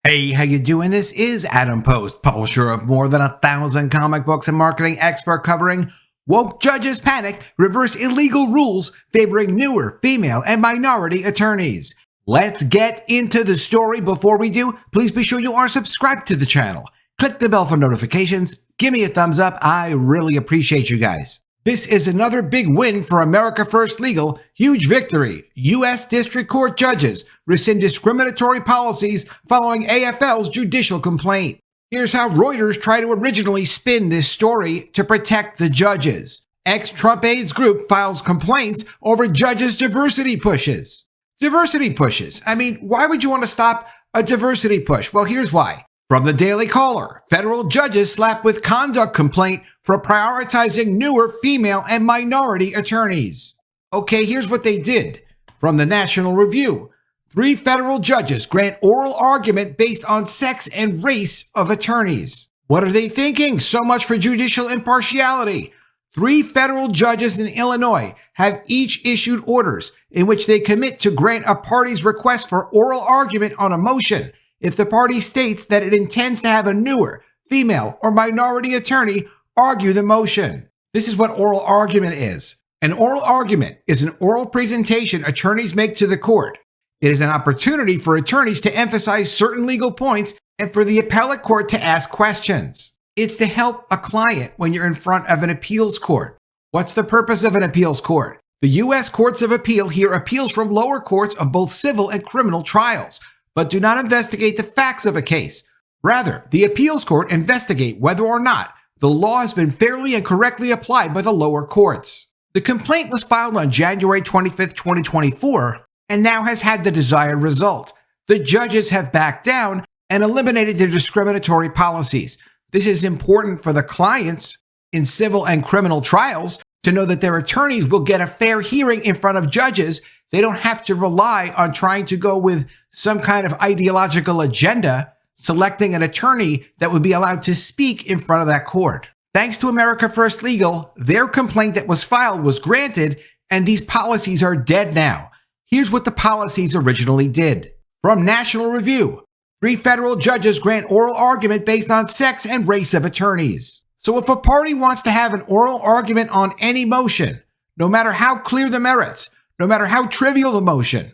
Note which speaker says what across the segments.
Speaker 1: Hey, how you doing? This is Adam Post, publisher of more than 1,000 comic books and marketing expert covering woke judges panic, reverse illegal rules favoring newer female and minority attorneys. Let's get into the story. Before we do, please be sure you are subscribed to the channel. Click the bell for notifications. Give me a thumbs up. I really appreciate you guys. This is another big win for America First Legal. Huge victory. U.S. District Court judges rescind discriminatory policies following AFL's judicial complaint. Here's how Reuters tried to originally spin this story to protect the judges. Ex-Trump aides group files complaints over judges' diversity pushes. Diversity pushes. I mean, why would you want to stop a diversity push? Well, here's why. From the Daily Caller, federal judges slapped with conduct complaint for prioritizing newer female and minority attorneys. Okay, here's what they did. From the National Review, 3 federal judges grant oral argument based on sex and race of attorneys. What are they thinking? So much for judicial impartiality. 3 federal judges in Illinois have each issued orders in which they commit to grant a party's request for oral argument on a motion if the party states that it intends to have a newer female or minority attorney argue the motion. This is what oral argument is. An oral argument is an oral presentation attorneys make to the court. It is an opportunity for attorneys to emphasize certain legal points and for the appellate court to ask questions. It's to help a client when you're in front of an appeals court. What's the purpose of an appeals court? The U.S. Courts of Appeal hear appeals from lower courts of both civil and criminal trials, but do not investigate the facts of a case. Rather, the appeals court investigate whether or not the law has been fairly and correctly applied by the lower courts. The complaint was filed on January 25, 2024, and now has had the desired result. The judges have backed down and eliminated their discriminatory policies. This is important for the clients in civil and criminal trials to know that their attorneys will get a fair hearing in front of judges. They don't have to rely on trying to go with some kind of ideological agenda, selecting an attorney that would be allowed to speak in front of that court. Thanks to America First Legal, their complaint that was filed was granted, and these policies are dead now. Here's what the policies originally did. From National Review, 3 federal judges grant oral argument based on sex and race of attorneys. So if a party wants to have an oral argument on any motion, no matter how clear the merits, no matter how trivial the motion,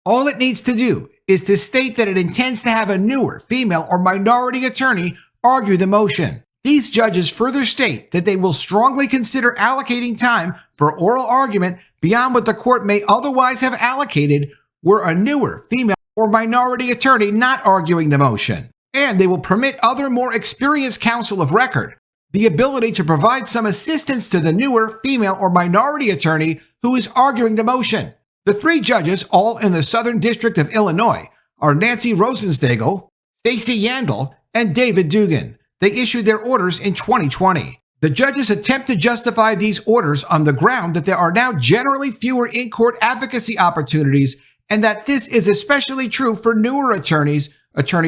Speaker 1: all it needs to do is to state that it intends to have a newer female or minority attorney argue the motion. These judges further state that they will strongly consider allocating time for oral argument beyond what the court may otherwise have allocated were a newer female or minority attorney not arguing the motion. And they will permit other more experienced counsel of record the ability to provide some assistance to the newer female or minority attorney who is arguing the motion. The 3 judges, all in the Southern District of Illinois, are Nancy Rosenstengel, Judge Yandle, and David Dugan. They issued their orders in 2020. The judges attempt to justify these orders on the ground that there are now generally fewer in-court advocacy opportunities, and that this is especially true for newer attorneys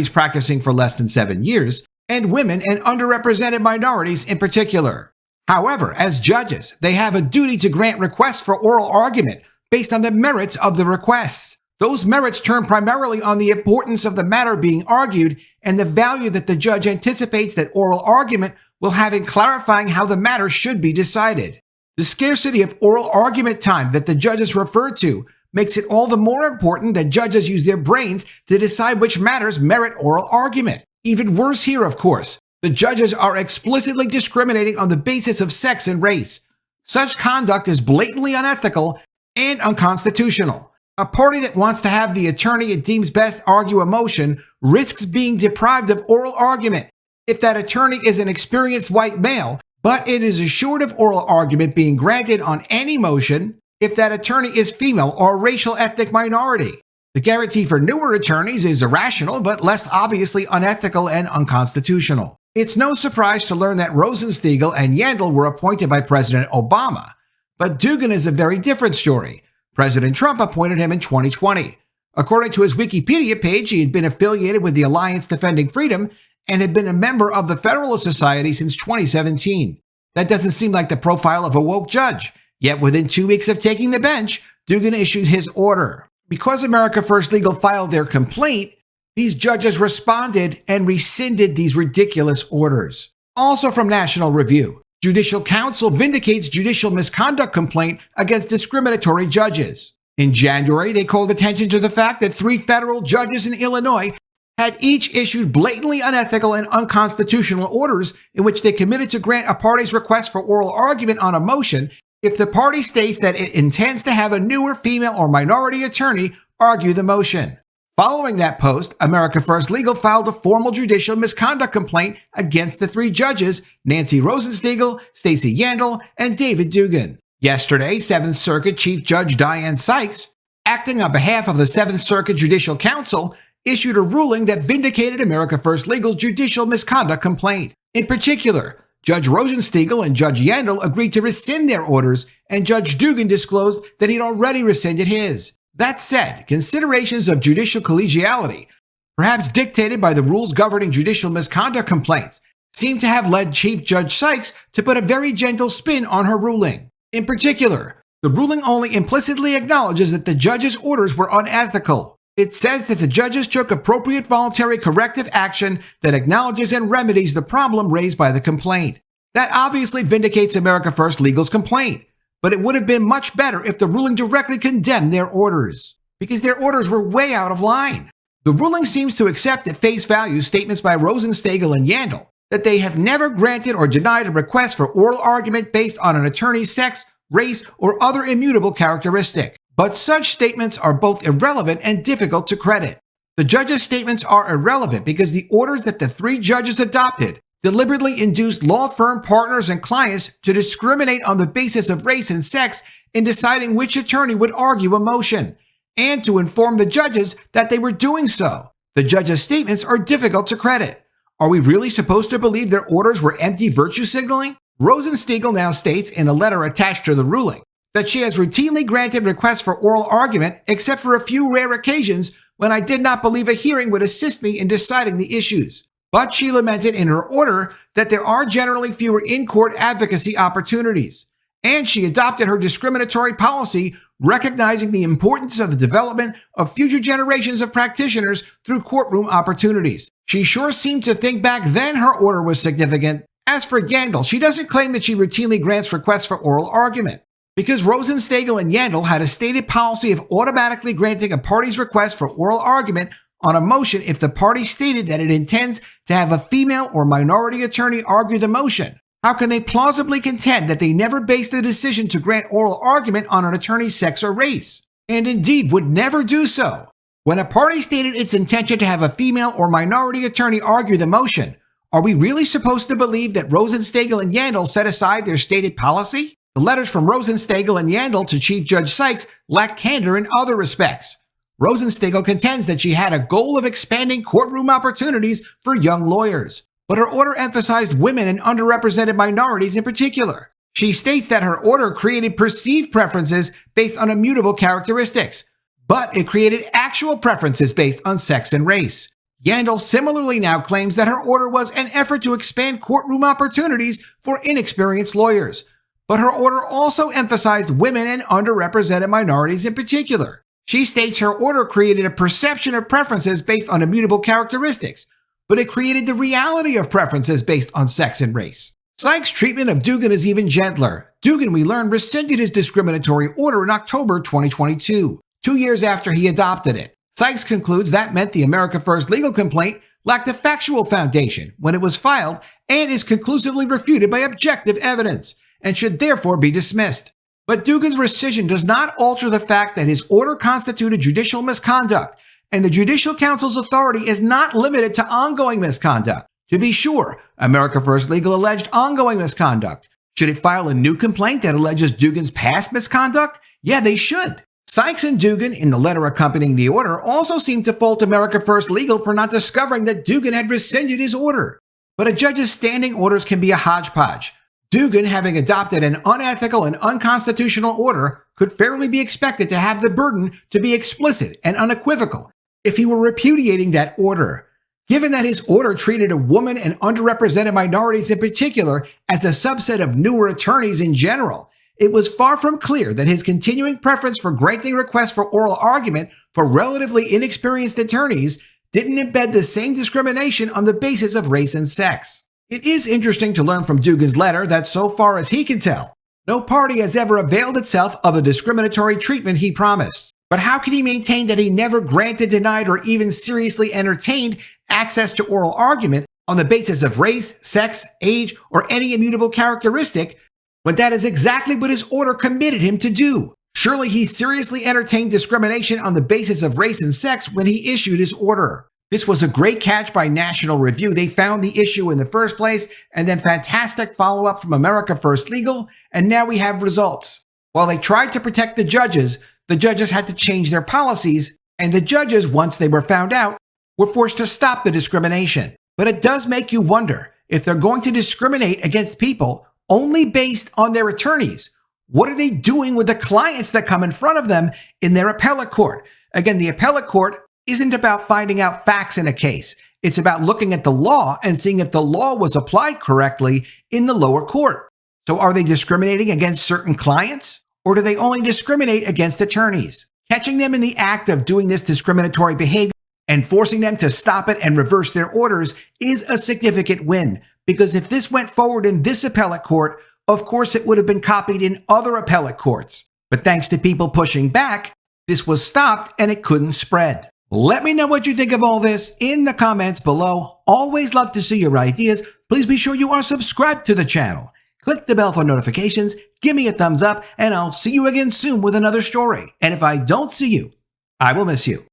Speaker 1: practicing for less than 7 years, and women and underrepresented minorities in particular. However, as judges, they have a duty to grant requests for oral argument based on the merits of the requests. Those merits turn primarily on the importance of the matter being argued and the value that the judge anticipates that oral argument will have in clarifying how the matter should be decided. The scarcity of oral argument time that the judges refer to makes it all the more important that judges use their brains to decide which matters merit oral argument. Even worse here, of course, the judges are explicitly discriminating on the basis of sex and race. Such conduct is blatantly unethical and unconstitutional. A party that wants to have the attorney it deems best argue a motion risks being deprived of oral argument if that attorney is an experienced white male, but it is assured of oral argument being granted on any motion if that attorney is female or a racial ethnic minority. The guarantee for newer attorneys is irrational, but less obviously unethical and unconstitutional. It's no surprise to learn that Rosenstengel and Yandle were appointed by President Obama, but Dugan is a very different story. President Trump appointed him in 2020. According to his Wikipedia page, he had been affiliated with the Alliance Defending Freedom and had been a member of the Federalist Society since 2017. That doesn't seem like the profile of a woke judge. Yet within 2 weeks of taking the bench, Dugan issued his order. Because America First Legal filed their complaint, These judges responded and rescinded these ridiculous orders. Also from National Review, Judicial Council vindicates judicial misconduct complaint against discriminatory judges. In January, they called attention to the fact that 3 federal judges in Illinois had each issued blatantly unethical and unconstitutional orders in which they committed to grant a party's request for oral argument on a motion if the party states that it intends to have a newer female or minority attorney argue the motion. Following that post, America First Legal filed a formal judicial misconduct complaint against the 3 judges, Nancy Rosenstengel, Stacey Yandle, and David Dugan. Yesterday, Seventh Circuit Chief Judge Diane Sykes, acting on behalf of the Seventh Circuit Judicial Council, issued a ruling that vindicated America First Legal's judicial misconduct complaint. In particular, Judge Rosenstengel and Judge Yandle agreed to rescind their orders, and Judge Dugan disclosed that he'd already rescinded his. That said, considerations of judicial collegiality, perhaps dictated by the rules governing judicial misconduct complaints, seem to have led Chief Judge Sykes to put a very gentle spin on her ruling. In particular, the ruling only implicitly acknowledges that the judge's orders were unethical. It says that the judges took appropriate voluntary corrective action that acknowledges and remedies the problem raised by the complaint. That obviously vindicates America First Legal's complaint. But it would have been much better if the ruling directly condemned their orders, because their orders were way out of line. The ruling seems to accept at face value statements by Rosenstengel and Yandle that they have never granted or denied a request for oral argument based on an attorney's sex, race, or other immutable characteristic. But such statements are both irrelevant and difficult to credit. The judges' statements are irrelevant because the orders that the 3 judges adopted deliberately induced law firm partners and clients to discriminate on the basis of race and sex in deciding which attorney would argue a motion, and to inform the judges that they were doing so. The judges' statements are difficult to credit. Are we really supposed to believe their orders were empty virtue signaling? Rosenstengel now states in a letter attached to the ruling that she has routinely granted requests for oral argument except for a few rare occasions when I did not believe a hearing would assist me in deciding the issues. But she lamented in her order that there are generally fewer in-court advocacy opportunities, and she adopted her discriminatory policy, recognizing the importance of the development of future generations of practitioners through courtroom opportunities. She sure seemed to think back then her order was significant. As for Yandle, she doesn't claim that she routinely grants requests for oral argument, because Rosenstengel and Yandle had a stated policy of automatically granting a party's request for oral argument on a motion if the party stated that it intends to have a female or minority attorney argue the motion. How can they plausibly contend that they never based the decision to grant oral argument on an attorney's sex or race, and indeed would never do so? When a party stated its intention to have a female or minority attorney argue the motion, are we really supposed to believe that Rosenstengel and Yandle set aside their stated policy? The letters from Rosenstengel and Yandle to Chief Judge Sykes lack candor in other respects. Rosenstengel contends that she had a goal of expanding courtroom opportunities for young lawyers, but her order emphasized women and underrepresented minorities in particular. She states that her order created perceived preferences based on immutable characteristics, but it created actual preferences based on sex and race. Yandle similarly now claims that her order was an effort to expand courtroom opportunities for inexperienced lawyers, but her order also emphasized women and underrepresented minorities in particular. She states her order created a perception of preferences based on immutable characteristics, but it created the reality of preferences based on sex and race. Sykes' treatment of Dugan is even gentler. Dugan, we learned, rescinded his discriminatory order in October 2022, 2 years after he adopted it. Sykes concludes that meant the America First legal complaint lacked a factual foundation when it was filed and is conclusively refuted by objective evidence, and should therefore be dismissed. But Dugan's rescission does not alter the fact that his order constituted judicial misconduct, and the Judicial Council's authority is not limited to ongoing misconduct. To be sure, America First Legal alleged ongoing misconduct. Should it file a new complaint that alleges Dugan's past misconduct? Yeah, they should. Sykes and Dugan, in the letter accompanying the order, also seem to fault America First Legal for not discovering that Dugan had rescinded his order. But a judge's standing orders can be a hodgepodge. Dugan, having adopted an unethical and unconstitutional order, could fairly be expected to have the burden to be explicit and unequivocal if he were repudiating that order. Given that his order treated a woman and underrepresented minorities in particular as a subset of newer attorneys in general, it was far from clear that his continuing preference for granting requests for oral argument for relatively inexperienced attorneys didn't embed the same discrimination on the basis of race and sex. It is interesting to learn from Dugan's letter that so far as he can tell, no party has ever availed itself of the discriminatory treatment he promised. But how can he maintain that he never granted, denied, or even seriously entertained access to oral argument on the basis of race, sex, age, or any immutable characteristic when that is exactly what his order committed him to do? Surely he seriously entertained discrimination on the basis of race and sex when he issued his order. This was a great catch by National Review. They found the issue in the first place, and then fantastic follow-up from America First Legal, and now we have results. While they tried to protect the judges had to change their policies, and the judges, once they were found out, were forced to stop the discrimination. But it does make you wonder, if they're going to discriminate against people only based on their attorneys, what are they doing with the clients that come in front of them in their appellate court? Again, the appellate court isn't about finding out facts in a case. It's about looking at the law and seeing if the law was applied correctly in the lower court. So are they discriminating against certain clients? Or do they only discriminate against attorneys? Catching them in the act of doing this discriminatory behavior and forcing them to stop it and reverse their orders is a significant win. Because if this went forward in this appellate court, of course it would have been copied in other appellate courts. But thanks to people pushing back, this was stopped and it couldn't spread. Let me know what you think of all this in the comments below. Always love to see your ideas. Please be sure you are subscribed to the channel. Click the bell for notifications, give me a thumbs up, and I'll see you again soon with another story. And if I don't see you, I will miss you.